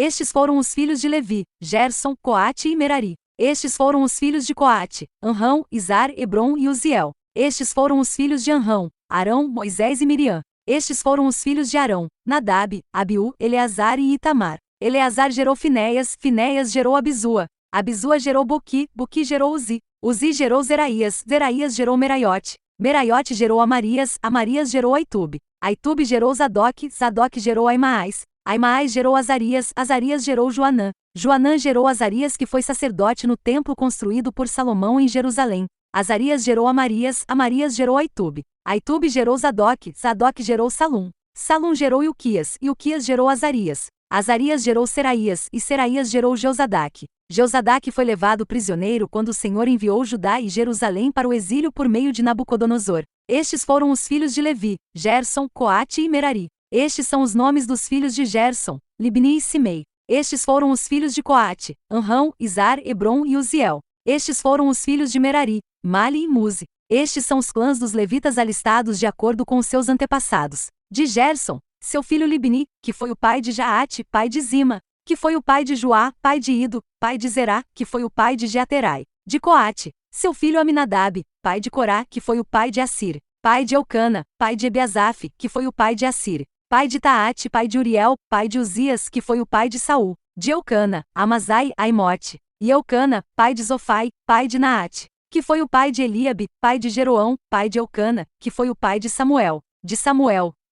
Estes foram os filhos de Levi: Gerson, Coate e Merari. Estes foram os filhos de Coate: Amrão, Izar, Hebron e Uziel. Estes foram os filhos de Amrão: Arão, Moisés e Miriam. Estes foram os filhos de Arão: Nadab, Abiú, Eleazar e Itamar. Eleazar gerou Finéias, Finéias gerou Abisua. Abisua gerou Buqui, Buqui gerou Uzi. Uzi gerou Zeraías, Zeraías gerou Meraiote. Meraiote gerou Amarias, Amarias gerou Aitube. Aitube gerou Zadok, Zadok gerou Aimaas. Aimaas gerou Azarias, Azarias gerou Joanã. Joanã gerou Azarias, que foi sacerdote no templo construído por Salomão em Jerusalém. Azarias gerou Amarias, Amarias gerou Aitube. Aitube gerou Zadok, Zadok gerou Salum. Salum gerou Ilquias, Ilquias gerou Azarias. Azarias gerou Seraías, e Seraías gerou Jeozadaque. Jeozadaque foi levado prisioneiro quando o Senhor enviou Judá e Jerusalém para o exílio por meio de Nabucodonosor. Estes foram os filhos de Levi: Gerson, Coate e Merari. Estes são os nomes dos filhos de Gerson: Libni e Simei. Estes foram os filhos de Coate: Amrão, Izar, Hebron e Uziel. Estes foram os filhos de Merari: Mali e Muzi. Estes são os clãs dos levitas alistados de acordo com os seus antepassados. De Gerson, seu filho Libni, que foi o pai de Jaate, pai de Zima, que foi o pai de Joá, pai de Ido, pai de Zerá, que foi o pai de Jeaterai. De Coate, seu filho Aminadab, pai de Corá, que foi o pai de Assir, pai de Elcana, pai de Ebiasaf, que foi o pai de Assir, pai de Taate, pai de Uriel, pai de Uzias, que foi o pai de Saul, de Elcana, Amazai, Aimote, e Elcana, pai de Zofai, pai de Naate, que foi o pai de Eliabe, pai de Jeroão, pai de Elcana, que foi o pai de Samuel,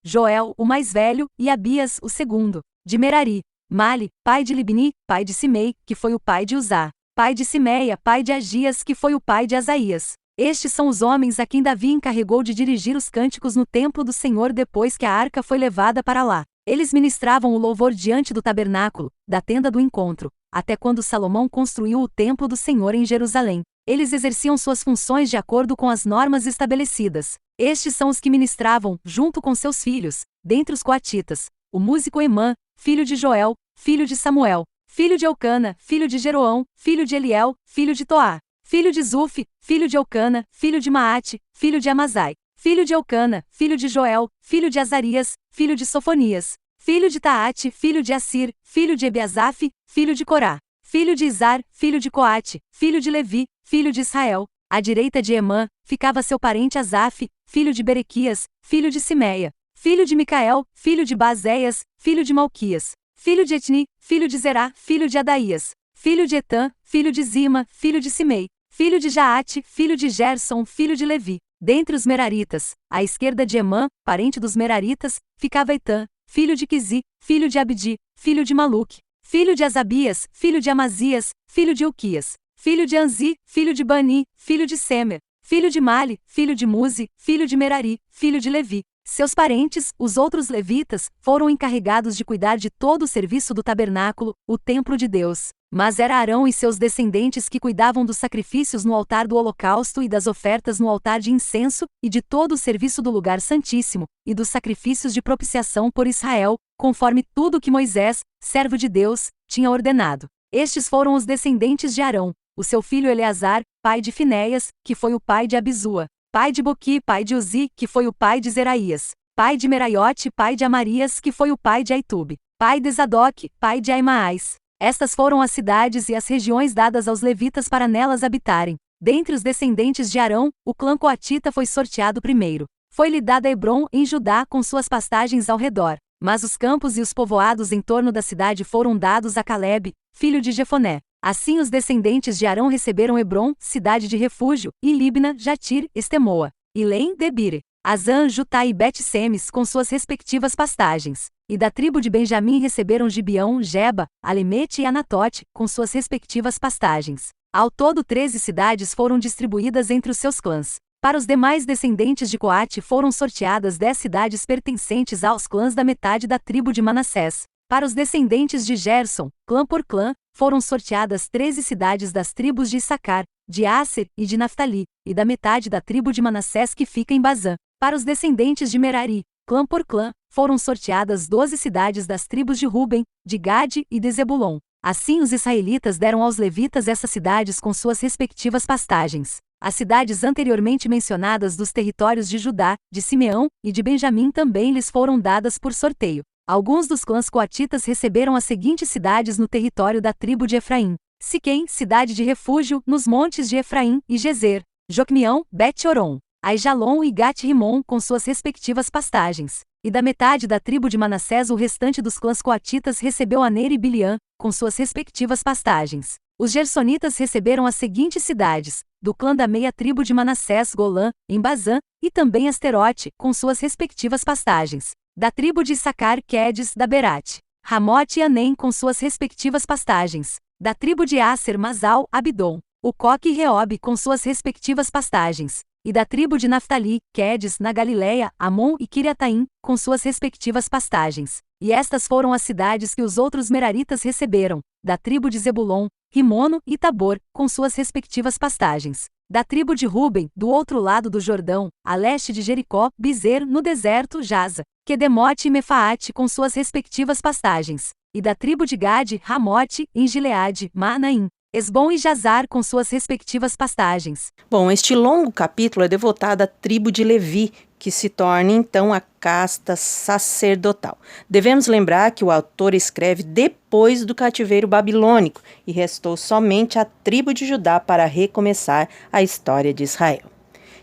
Joel, o mais velho, e Abias, o segundo, de Merari, Mali, pai de Libni, pai de Simei, que foi o pai de Uzá, pai de Simeia, pai de Agias, que foi o pai de Asaías. Estes são os homens a quem Davi encarregou de dirigir os cânticos no templo do Senhor depois que a arca foi levada para lá. Eles ministravam o louvor diante do tabernáculo, da tenda do encontro, até quando Salomão construiu o templo do Senhor em Jerusalém. Eles exerciam suas funções de acordo com as normas estabelecidas. Estes são os que ministravam, junto com seus filhos, dentre os coatitas: o músico Emã, filho de Joel, filho de Samuel, filho de Elcana, filho de Jeroão, filho de Eliel, filho de Toá, filho de Zuf, filho de Elcana, filho de Maate, filho de Amazai, filho de Elcana, filho de Joel, filho de Azarias, filho de Sofonias, filho de Taate, filho de Assir, filho de Ebiasaf, filho de Corá, filho de Izar, filho de Coate, filho de Levi, filho de Israel. À direita de Emã, ficava seu parente Asaf, filho de Berequias, filho de Simeia, filho de Micael, filho de Bazéias, filho de Malquias, filho de Etni, filho de Zerá, filho de Adaías, filho de Etã, filho de Zima, filho de Simei, filho de Jaate, filho de Gerson, filho de Levi. Dentre os Meraritas, à esquerda de Emã, parente dos Meraritas, ficava Etã, filho de Quizi, filho de Abdi, filho de Maluque, filho de Asabias, filho de Amazias, filho de Ilquias, filho de Anzi, filho de Bani, filho de Semer, filho de Mali, filho de Muzi, filho de Merari, filho de Levi. Seus parentes, os outros levitas, foram encarregados de cuidar de todo o serviço do tabernáculo, o templo de Deus. Mas era Arão e seus descendentes que cuidavam dos sacrifícios no altar do holocausto e das ofertas no altar de incenso, e de todo o serviço do lugar santíssimo, e dos sacrifícios de propiciação por Israel, conforme tudo que Moisés, servo de Deus, tinha ordenado. Estes foram os descendentes de Arão: o seu filho Eleazar, pai de Finéias, que foi o pai de Abisua, pai de Buqui, pai de Uzi, que foi o pai de Zeraías, pai de Meraiote, pai de Amarias, que foi o pai de Aitube, pai de Zadok, pai de Aimaas. Estas foram as cidades e as regiões dadas aos levitas para nelas habitarem. Dentre os descendentes de Arão, o clã coatita foi sorteado primeiro. Foi-lhe dada Hebron, em Judá, com suas pastagens ao redor. Mas os campos e os povoados em torno da cidade foram dados a Calebe, filho de Jefoné. Assim os descendentes de Arão receberam Hebron, cidade de refúgio, e Libna, Jatir, Estemoa, Ilém, Debire, Azã, Jutá e Bet-Semes com suas respectivas pastagens. E da tribo de Benjamim receberam Gibeão, Geba, Alemete e Anatote, com suas respectivas pastagens. Ao todo 13 cidades foram distribuídas entre os seus clãs. Para os demais descendentes de Coate foram sorteadas 10 cidades pertencentes aos clãs da metade da tribo de Manassés. Para os descendentes de Gerson, clã por clã, foram sorteadas 13 cidades das tribos de Issacar, de Asser e de Naftali, e da metade da tribo de Manassés que fica em Bazã. Para os descendentes de Merari, clã por clã, foram sorteadas 12 cidades das tribos de Ruben, de Gade e de Zebulon. Assim os israelitas deram aos levitas essas cidades com suas respectivas pastagens. As cidades anteriormente mencionadas dos territórios de Judá, de Simeão e de Benjamim também lhes foram dadas por sorteio. Alguns dos clãs coatitas receberam as seguintes cidades no território da tribo de Efraim: Siquém, cidade de refúgio, nos montes de Efraim, e Gezer, Jocmeão, Bet-Horon, Aijalon e Gat-Rimon com suas respectivas pastagens. E da metade da tribo de Manassés o restante dos clãs coatitas recebeu Aner e Biliã, com suas respectivas pastagens. Os gersonitas receberam as seguintes cidades: do clã da meia tribo de Manassés, Golã, em Bazã, e também Asterote, com suas respectivas pastagens. Da tribo de Issacar, Quedes, da Berate, Ramote e Anem com suas respectivas pastagens. Da tribo de Aser, Masal, Abidom, Ucoque e Reobe com suas respectivas pastagens. E da tribo de Naftali, Quedes, na Galileia, Amon e Quiriataim, com suas respectivas pastagens. E estas foram as cidades que os outros meraritas receberam: da tribo de Zebulon, Rimono e Tabor, com suas respectivas pastagens. Da tribo de Ruben, do outro lado do Jordão, a leste de Jericó, Bizer, no deserto, Jaza, Quedemote e Mefaate, com suas respectivas pastagens. E da tribo de Gade, Ramote, em Gileade, Manaim, Esbom e Jazar com suas respectivas pastagens. Bom, este longo capítulo é devotado à tribo de Levi, que se torna então a casta sacerdotal. Devemos lembrar que o autor escreve depois do cativeiro babilônico e restou somente a tribo de Judá para recomeçar a história de Israel.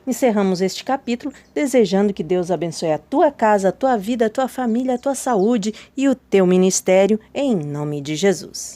Encerramos este capítulo desejando que Deus abençoe a tua casa, a tua vida, a tua família, a tua saúde e o teu ministério, em nome de Jesus.